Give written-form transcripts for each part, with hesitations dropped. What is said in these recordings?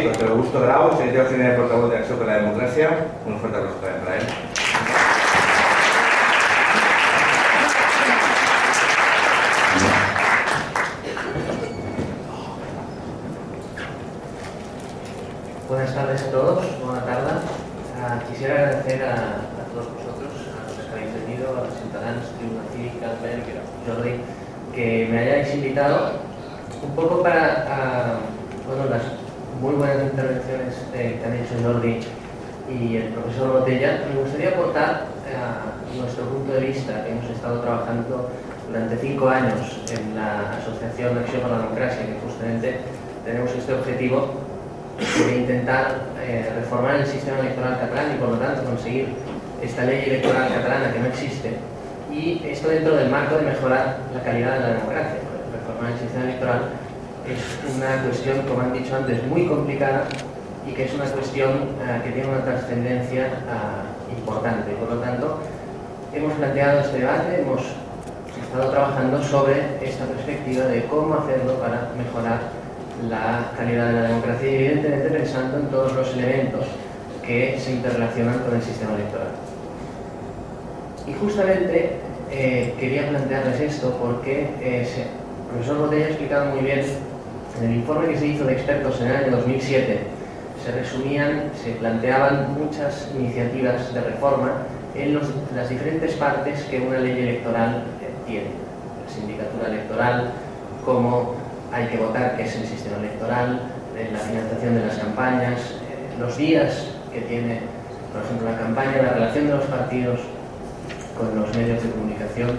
Jordi, José Augusto Grau, secretario general y portavoz de Acción por la Democracia. Un fuerte aplauso también para él. Buenas tardes a todos, buena tarde. Quisiera agradecer a todos vosotros, a los que habéis venido, a los ciudadanos, Tribuna Cívica, Albert, Jordi, que me hayáis invitado un poco para las muy buenas intervenciones que han hecho Jordi y el profesor Botella. Me gustaría aportar nuestro punto de vista, que hemos estado trabajando durante 5 años en la Asociación Acción por la Democracia, que justamente tenemos este objetivo de intentar reformar el sistema electoral catalán y por lo tanto conseguir esta ley electoral catalana que no existe, y esto dentro del marco de mejorar la calidad de la democracia. Reformar el sistema electoral es una cuestión, como han dicho antes, muy complicada y que es una cuestión que tiene una trascendencia importante. Por lo tanto, hemos planteado este debate, hemos estado trabajando sobre esta perspectiva de cómo hacerlo para mejorar la calidad de la democracia y evidentemente pensando en todos los elementos que se interrelacionan con el sistema electoral. Y justamente quería plantearles esto porque el profesor Botella ha explicado muy bien en el informe que se hizo de expertos en el año 2007. Se planteaban muchas iniciativas de reforma en las diferentes partes que una ley electoral tiene. La sindicatura electoral, cómo hay que votar, que es el sistema electoral, la financiación de las campañas, los días que tiene, por ejemplo, la campaña, la relación de los partidos con los medios de comunicación,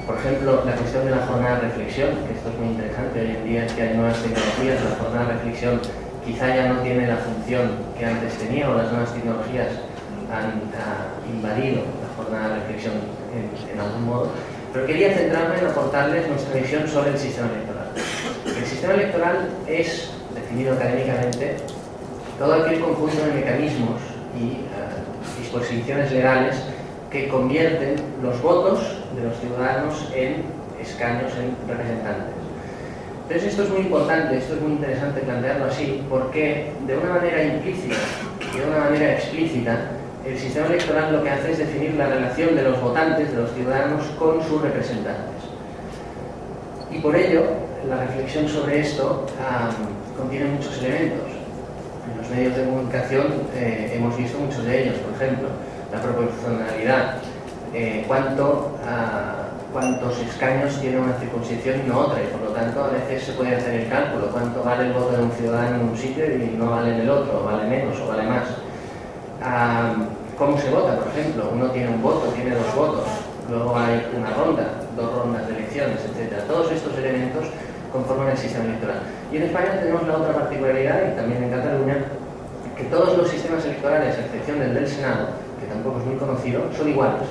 por ejemplo, la cuestión de la jornada de reflexión, que esto es muy interesante. Hoy en día, que hay nuevas tecnologías, la jornada de reflexión quizá ya no tiene la función que antes tenía, o las nuevas tecnologías han invadido la jornada de reflexión en algún modo. Pero quería centrarme en aportarles nuestra visión sobre el sistema electoral. El sistema electoral es, definido académicamente, todo aquel conjunto de mecanismos y disposiciones legales que convierten los votos de los ciudadanos en escaños, en representantes. Entonces esto es muy importante, esto es muy interesante plantearlo así, porque de una manera implícita y de una manera explícita, el sistema electoral lo que hace es definir la relación de los votantes, de los ciudadanos, con sus representantes. Y por ello, la reflexión sobre esto contiene muchos elementos. En los medios de comunicación hemos visto muchos de ellos, por ejemplo, la proporcionalidad, cuántos escaños tiene una circunscripción y no otra, y por lo tanto a veces se puede hacer el cálculo, cuánto vale el voto de un ciudadano en un sitio y no vale en el otro, o vale menos o vale más. ¿Cómo se vota, por ejemplo? Uno tiene un voto, tiene 2 votos, luego hay una ronda, 2 rondas de elecciones, etc. Todos estos elementos conforman el sistema electoral. Y en España tenemos la otra particularidad, y también en Cataluña, que todos los sistemas electorales, a excepción del Senado, que tampoco es muy conocido, son iguales.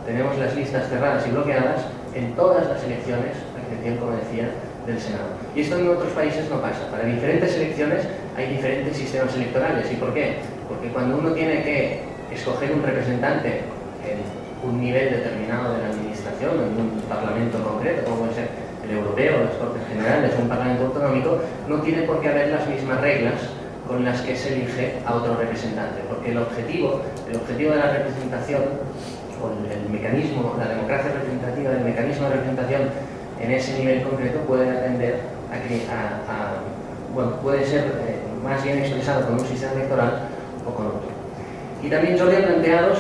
Tenemos las listas cerradas y bloqueadas en todas las elecciones, a excepción, como decía, del Senado. Y esto en otros países no pasa. Para diferentes elecciones hay diferentes sistemas electorales. ¿Y por qué? Porque cuando uno tiene que escoger un representante en un nivel determinado de la administración, en un parlamento concreto, como puede ser el europeo, las Cortes Generales o un parlamento autonómico, no tiene por qué haber las mismas reglas con las que se elige a otro representante, porque el objetivo de la representación, o el mecanismo, la democracia representativa, el mecanismo de representación en ese nivel concreto puede atender puede ser más bien expresado con un sistema electoral o con otro. Y también Jordi ha planteado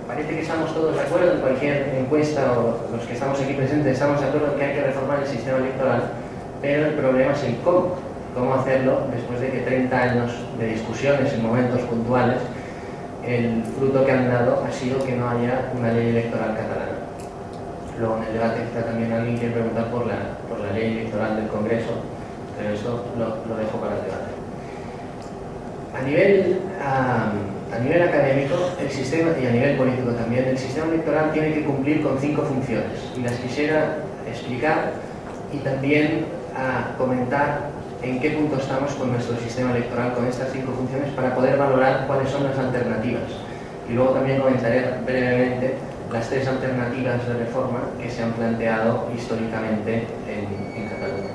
parece que estamos todos de acuerdo en cualquier encuesta, o los que estamos aquí presentes estamos de acuerdo en que hay que reformar el sistema electoral, pero el problema es el cómo hacerlo después de que 30 años de discusiones en momentos puntuales, el fruto que han dado ha sido que no haya una ley electoral catalana. Luego en el debate quizá también alguien quiere preguntar por la ley electoral del Congreso, pero esto lo dejo para el debate. A nivel académico, el sistema, y a nivel político también, el sistema electoral tiene que cumplir con 5 funciones, y las quisiera explicar y también comentar en qué punto estamos con nuestro sistema electoral, con estas 5 funciones, para poder valorar cuáles son las alternativas. Y luego también comentaré brevemente las 3 alternativas de reforma que se han planteado históricamente en Cataluña.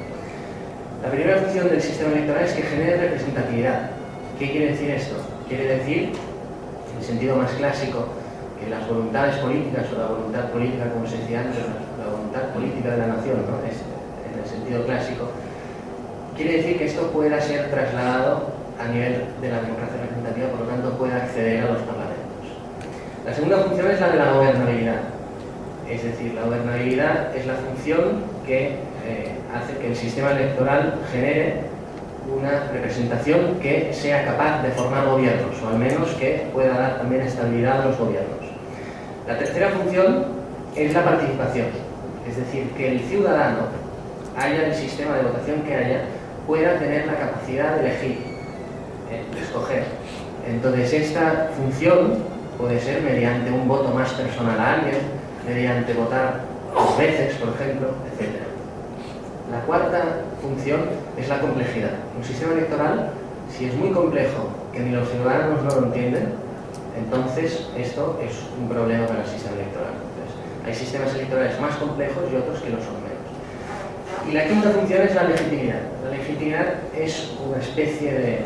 La primera función del sistema electoral es que genere representatividad. ¿Qué quiere decir esto? Quiere decir, en el sentido más clásico, que las voluntades políticas o la voluntad política, como se decía antes, la voluntad política de la nación, ¿no? En el sentido clásico, quiere decir que esto pueda ser trasladado a nivel de la democracia representativa, por lo tanto pueda acceder a los parlamentos. La segunda función es la de la gobernabilidad. Es decir, la gobernabilidad es la función que hace que el sistema electoral genere una representación que sea capaz de formar gobiernos, o al menos que pueda dar también estabilidad a los gobiernos. La tercera función es la participación, es decir, que el ciudadano, haya el sistema de votación que haya, pueda tener la capacidad de elegir, de escoger. Entonces, esta función puede ser mediante un voto más personal a alguien, mediante votar 2 veces, por ejemplo, etc. La cuarta función es la complejidad. Un sistema electoral, si es muy complejo, que ni los ciudadanos no lo entienden, entonces esto es un problema para el sistema electoral. Entonces, hay sistemas electorales más complejos y otros que lo son menos. Y la quinta función es la legitimidad. La legitimidad es una especie de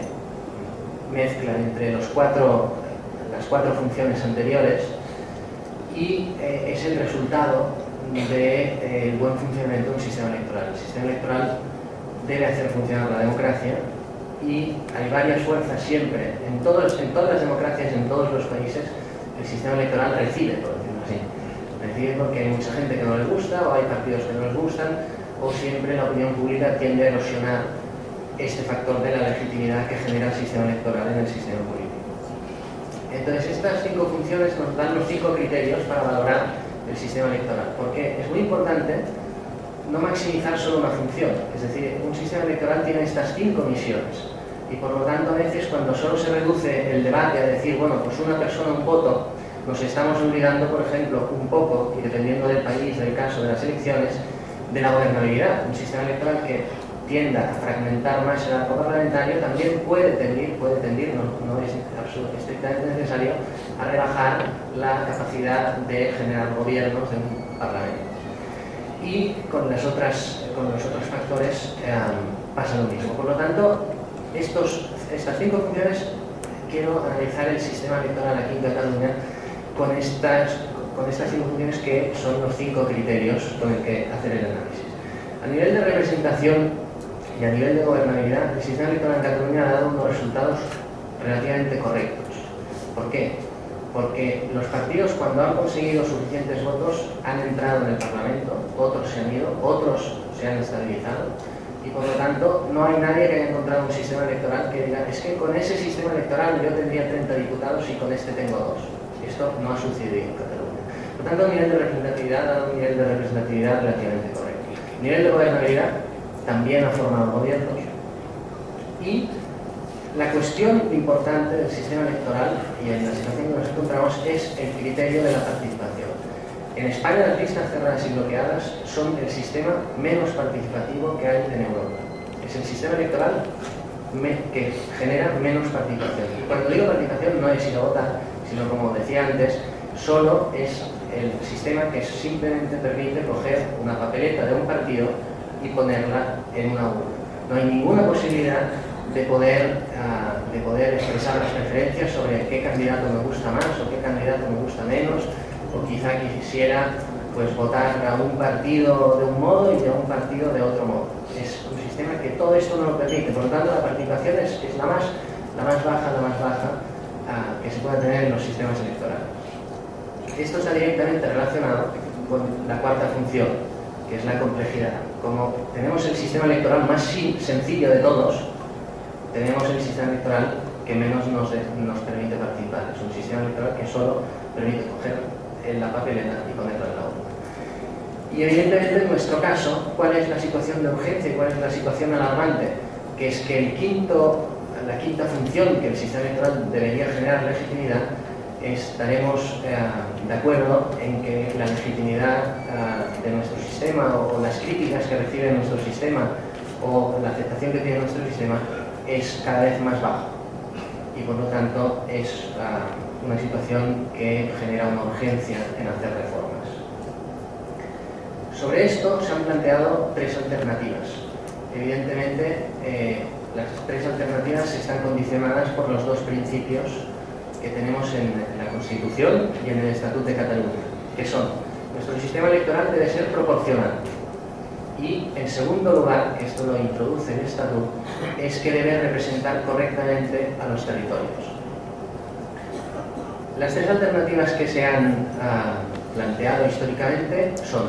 mezcla entre las cuatro funciones anteriores y es el resultado del buen funcionamiento de un sistema electoral. El sistema electoral debe hacer funcionar la democracia y hay varias fuerzas siempre, en todas las democracias, en todos los países, el sistema electoral recibe, por decirlo así. Recibe porque hay mucha gente que no les gusta, o hay partidos que no les gustan, o siempre la opinión pública tiende a erosionar este factor de la legitimidad que genera el sistema electoral en el sistema político. Entonces, estas 5 funciones nos dan los 5 criterios para valorar el sistema electoral, porque es muy importante no maximizar solo una función, es decir, un sistema electoral tiene estas 5 misiones y por lo tanto a veces cuando solo se reduce el debate a decir, bueno, pues una persona, un voto, nos estamos olvidando, por ejemplo, un poco, y dependiendo del país, del caso, de las elecciones, de la gobernabilidad. Un sistema electoral que tienda a fragmentar más el arco parlamentario también puede tendir, no es estrictamente necesario, a rebajar la capacidad de generar gobiernos de un parlamento. Y con los otros factores pasa lo mismo. Por lo tanto, estas 5 funciones, quiero analizar el sistema electoral aquí en Cataluña con estas 5 funciones que son los 5 criterios con el que hacer el análisis. A nivel de representación y a nivel de gobernabilidad, el sistema electoral en Cataluña ha dado unos resultados relativamente correctos. ¿Por qué? Porque los partidos, cuando han conseguido suficientes votos, han entrado en el Parlamento, otros se han ido, otros se han estabilizado, y por lo tanto no hay nadie que haya encontrado un sistema electoral que diga, es que con ese sistema electoral yo tendría 30 diputados y con este tengo 2. Esto no ha sucedido en Cataluña. Por lo tanto, a nivel de representatividad ha dado un nivel de representatividad relativamente correcto. A nivel de gobernabilidad también ha formado gobiernos. Y la cuestión importante del sistema electoral y en la situación que nos encontramos es el criterio de la participación. En España las listas cerradas y bloqueadas son el sistema menos participativo que hay en Europa. Es el sistema electoral que genera menos participación. Y cuando digo participación no es ir a votar, sino como decía antes, solo es el sistema que simplemente permite coger una papeleta de un partido y ponerla en una urna. No hay ninguna posibilidad de poder expresar las preferencias sobre qué candidato me gusta más o qué candidato me gusta menos, o quizá quisiera pues votar a un partido de un modo y a un partido de otro modo. Es un sistema que todo esto no lo permite, por lo tanto la participación es la más baja que se pueda tener en los sistemas electorales. Esto está directamente relacionado con la cuarta función, que es la complejidad. Como tenemos el sistema electoral más sencillo de todos, tenemos el sistema electoral que menos nos permite participar. Es un sistema electoral que solo permite coger la papeleta y ponerla en la urna. Y evidentemente en nuestro caso, ¿cuál es la situación de urgencia y cuál es la situación alarmante? Que es que la quinta función que el sistema electoral debería generar legitimidad, estaremos de acuerdo en que la legitimidad de nuestro sistema o las críticas que recibe nuestro sistema o la aceptación que tiene nuestro sistema es cada vez más baja y por lo tanto es una situación que genera una urgencia en hacer reformas. Sobre esto se han planteado 3 alternativas. Evidentemente las tres alternativas están condicionadas por los dos principios que tenemos en la Constitución y en el Estatut de Cataluña, que son: nuestro sistema electoral debe ser proporcional, y en segundo lugar, que esto lo introduce el Estatut, es que debe representar correctamente a los territorios. Las tres alternativas que se han planteado históricamente son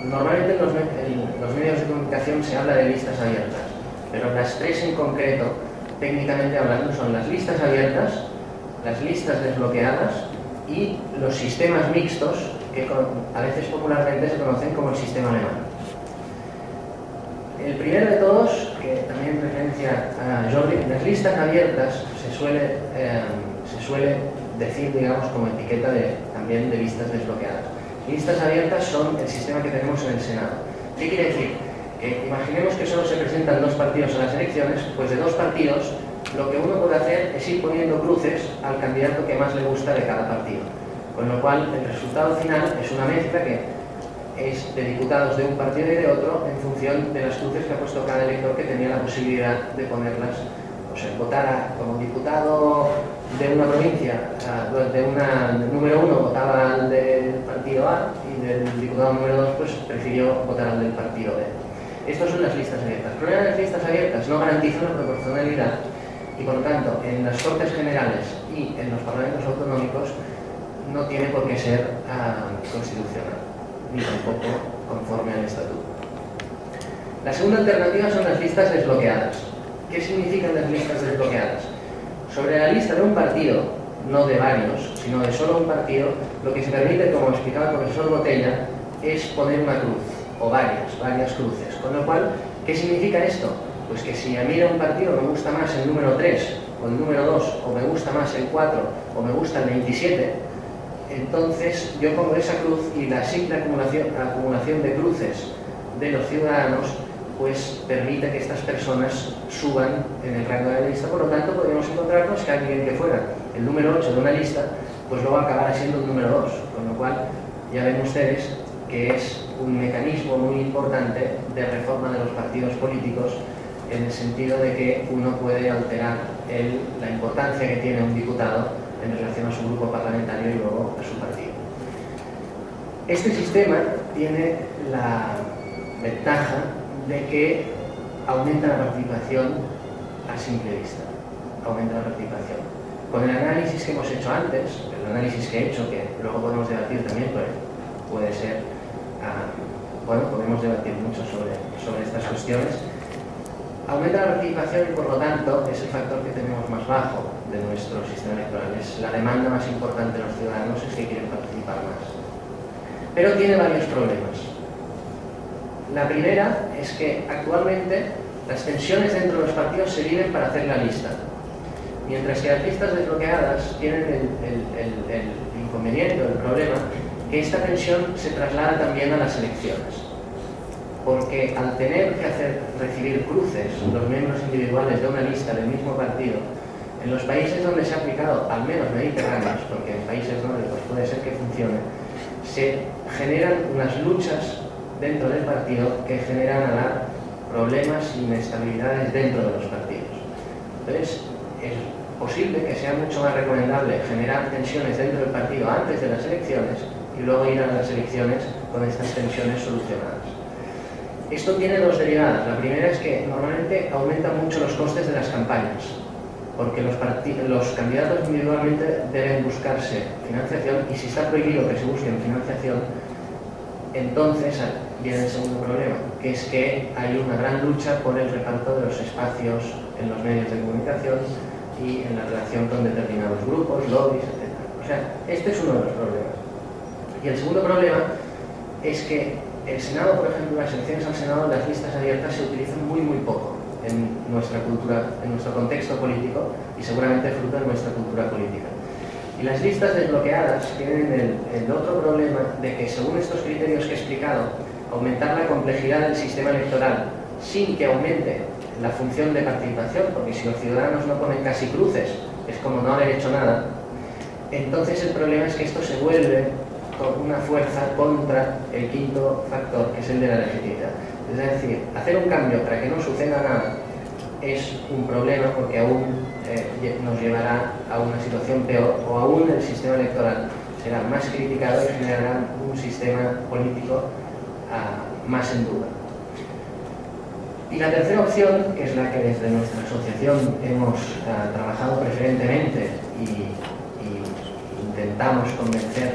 normalmente en los medios de comunicación se habla de listas abiertas, pero las tres en concreto, técnicamente hablando, son las listas abiertas, las listas desbloqueadas y los sistemas mixtos, que a veces popularmente se conocen como el sistema alemán. El primero de todos, que también referencia a Jordi, las listas abiertas se suele decir, digamos, como etiqueta también de listas desbloqueadas. Listas abiertas son el sistema que tenemos en el Senado. ¿Qué quiere decir? Que imaginemos que solo se presentan dos partidos a las elecciones, pues de dos partidos lo que uno puede hacer es ir poniendo cruces al candidato que más le gusta de cada partido. Con lo cual el resultado final es una mezcla que es de diputados de un partido y de otro en función de las cruces que ha puesto cada elector que tenía la posibilidad de ponerlas. O sea, votara como diputado de una provincia, de número 1 votaba al del partido A y del diputado número 2 pues prefirió votar al del partido B. Estas son las listas abiertas. El problema de las listas abiertas: no garantizan la proporcionalidad y por lo tanto en las Cortes Generales y en los parlamentos autonómicos no tiene por qué ser constitucional, ni tampoco conforme al Estatuto. La segunda alternativa son las listas desbloqueadas. ¿Qué significan las listas desbloqueadas? Sobre la lista de un partido, no de varios, sino de solo un partido, lo que se permite, como explicaba el profesor Botella, es poner una cruz, o varias cruces. Con lo cual, ¿qué significa esto? Pues que si a mí de un partido me gusta más el número 3, o el número 2, o me gusta más el 4, o me gusta el 27, entonces yo pongo esa cruz y la simple acumulación de cruces de los ciudadanos pues permite que estas personas suban en el rango de la lista. Por lo tanto, podríamos encontrarnos que alguien que fuera el número 8 de una lista, pues luego acabará siendo el número 2, con lo cual ya ven ustedes que es un mecanismo muy importante de reforma de los partidos políticos, en el sentido de que uno puede alterar la importancia que tiene un diputado en relación a su grupo parlamentario y luego a su partido. Este sistema tiene la ventaja de que aumenta la participación a simple vista. Aumenta la participación. Con el análisis que hemos hecho antes, el análisis que he hecho, que luego podemos debatir también, pues puede ser, bueno, podemos debatir mucho sobre estas cuestiones. Aumenta la participación y por lo tanto es el factor que tenemos más bajo de nuestro sistema electoral. Es la demanda más importante de los ciudadanos, es que quieren participar más. Pero tiene varios problemas. La primera es que actualmente las tensiones dentro de los partidos se viven para hacer la lista, mientras que las listas desbloqueadas tienen el inconveniente o el problema que esta tensión se traslada también a las elecciones, porque al tener que recibir cruces los miembros individuales de una lista del mismo partido, en los países donde se ha aplicado, al menos mediterráneos, porque en países nórdicos puede ser que funcione, se generan unas luchas dentro del partido que generan a la problemas y inestabilidades dentro de los partidos. Entonces, es posible que sea mucho más recomendable generar tensiones dentro del partido antes de las elecciones y luego ir a las elecciones con estas tensiones solucionadas. Esto tiene dos derivadas. La primera es que normalmente aumentan mucho los costes de las campañas, porque los candidatos individualmente deben buscarse financiación, y si está prohibido que se busquen financiación, entonces viene el segundo problema, que es que hay una gran lucha por el reparto de los espacios en los medios de comunicación y en la relación con determinados grupos, lobbies, etc. O sea, este es uno de los problemas. Y el segundo problema es que el Senado, por ejemplo, las elecciones al Senado, las listas abiertas se utilizan muy poco en nuestra cultura, en nuestro contexto político, y seguramente fruto de nuestra cultura política. Y las listas desbloqueadas tienen el otro problema de que, según estos criterios que he explicado, aumentar la complejidad del sistema electoral sin que aumente la función de participación, porque si los ciudadanos no ponen casi cruces, es como no haber hecho nada, entonces el problema es que esto se vuelve con una fuerza contra el quinto factor, que es el de la legitimidad. Es decir, hacer un cambio para que no suceda nada es un problema porque aún nos llevará a una situación peor, o aún el sistema electoral será más criticado y generará un sistema político más en duda. Y la tercera opción, que es la que desde nuestra asociación hemos trabajado preferentemente y intentamos convencer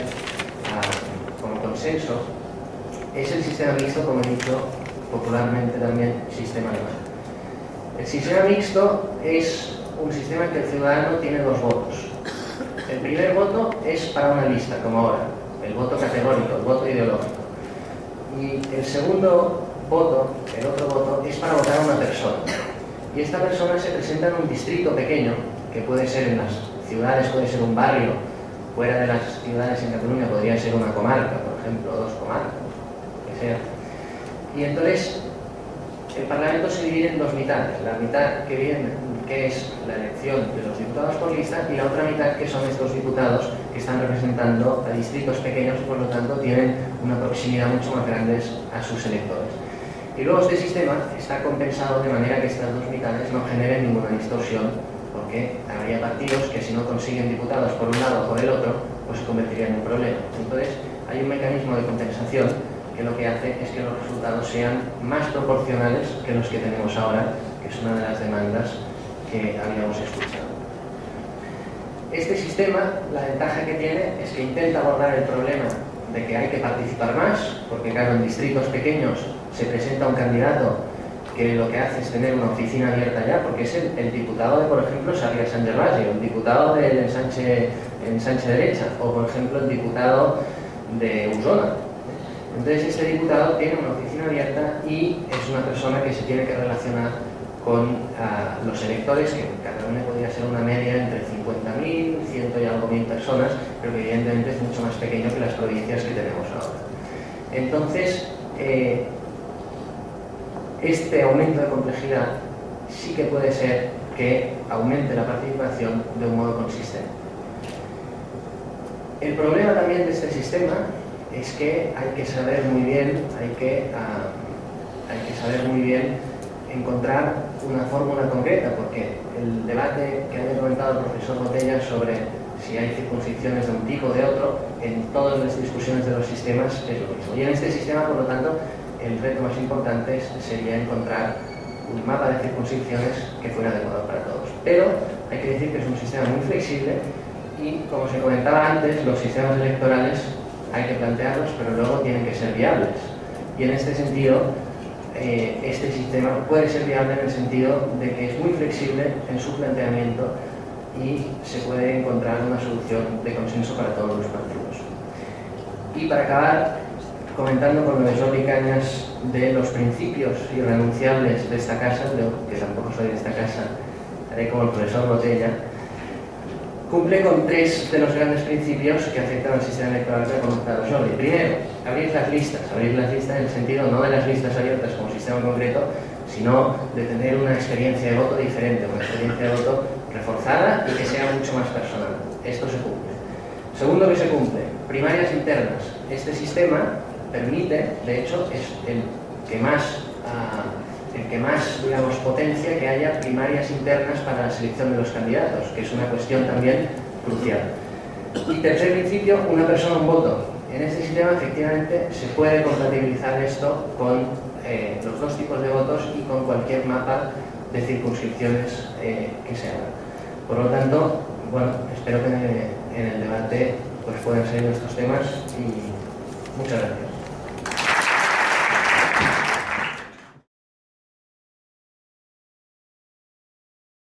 como consenso, es el sistema mixto, como he dicho popularmente también, sistema alemán. El sistema mixto es un sistema en que el ciudadano tiene dos votos. El primer voto es para una lista, como ahora, el voto categórico, el voto ideológico. Y el segundo voto, el otro voto, es para votar a una persona. Y esta persona se presenta en un distrito pequeño, que puede ser en las ciudades, puede ser un barrio, fuera de las ciudades en Cataluña podría ser una comarca, por ejemplo, dos comarcas, lo que sea. Y entonces el Parlamento se divide en dos mitades, la mitad que es la elección de los diputados por lista, y la otra mitad que son estos diputados que están representando a distritos pequeños y por lo tanto tienen una proximidad mucho más grande a sus electores. Y luego este sistema está compensado de manera que estas dos mitades no generen ninguna distorsión, porque habría partidos que si no consiguen diputados por un lado o por el otro, pues se convertirían en un problema. Entonces hay un mecanismo de compensación que lo que hace es que los resultados sean más proporcionales que los que tenemos ahora, que es una de las demandas que habíamos escuchado. Este sistema, la ventaja que tiene es que intenta abordar el problema de que hay que participar más, porque claro, en distritos pequeños se presenta un candidato que lo que hace es tener una oficina abierta ya, porque es el diputado de, por ejemplo, Sarriá Sant Gervasi, o el diputado de Ensanche Derecha, o por ejemplo el diputado de Osona. Entonces este diputado tiene una oficina abierta y es una persona que se tiene que relacionar con los electores, que en Cataluña podría ser una media entre 50.000, 100 y algo mil personas, pero que evidentemente es mucho más pequeño que las provincias que tenemos ahora. Entonces, este aumento de complejidad sí que puede ser que aumente la participación de un modo consistente. El problema también de este sistema es que hay que saber muy bien, encontrar una fórmula concreta, porque el debate que había comentado el profesor Botella sobre si hay circunscripciones de un tipo o de otro, en todas las discusiones de los sistemas es lo mismo. Y en este sistema, por lo tanto, el reto más importante sería encontrar un mapa de circunscripciones que fuera adecuado para todos. Pero hay que decir que es un sistema muy flexible y, como se comentaba antes, los sistemas electorales hay que plantearlos, pero luego tienen que ser viables. Y en este sentido, este sistema puede ser viable en el sentido de que es muy flexible en su planteamiento y se puede encontrar una solución de consenso para todos los partidos. Y para acabar, comentando con lo de Jordi Cañas de los principios irrenunciables de esta casa, que tampoco soy de esta casa, haré como el profesor Botella, cumple con tres de los grandes principios que afectan al sistema electoral que ha comentado Jordi. Primero, abrir las listas en el sentido no de las listas abiertas como sistema concreto, sino de tener una experiencia de voto diferente, una experiencia de voto reforzada y que sea mucho más personal. Esto se cumple. Segundo que se cumple, primarias internas. Este sistema permite, de hecho, es el que más digamos, potencia que haya primarias internas para la selección de los candidatos, que es una cuestión también crucial. Y tercer principio, una persona, un voto. En este sistema, efectivamente, se puede compatibilizar esto con los dos tipos de votos y con cualquier mapa de circunscripciones que se haga. Por lo tanto, bueno, espero que en el debate pues, puedan salir estos temas y muchas gracias.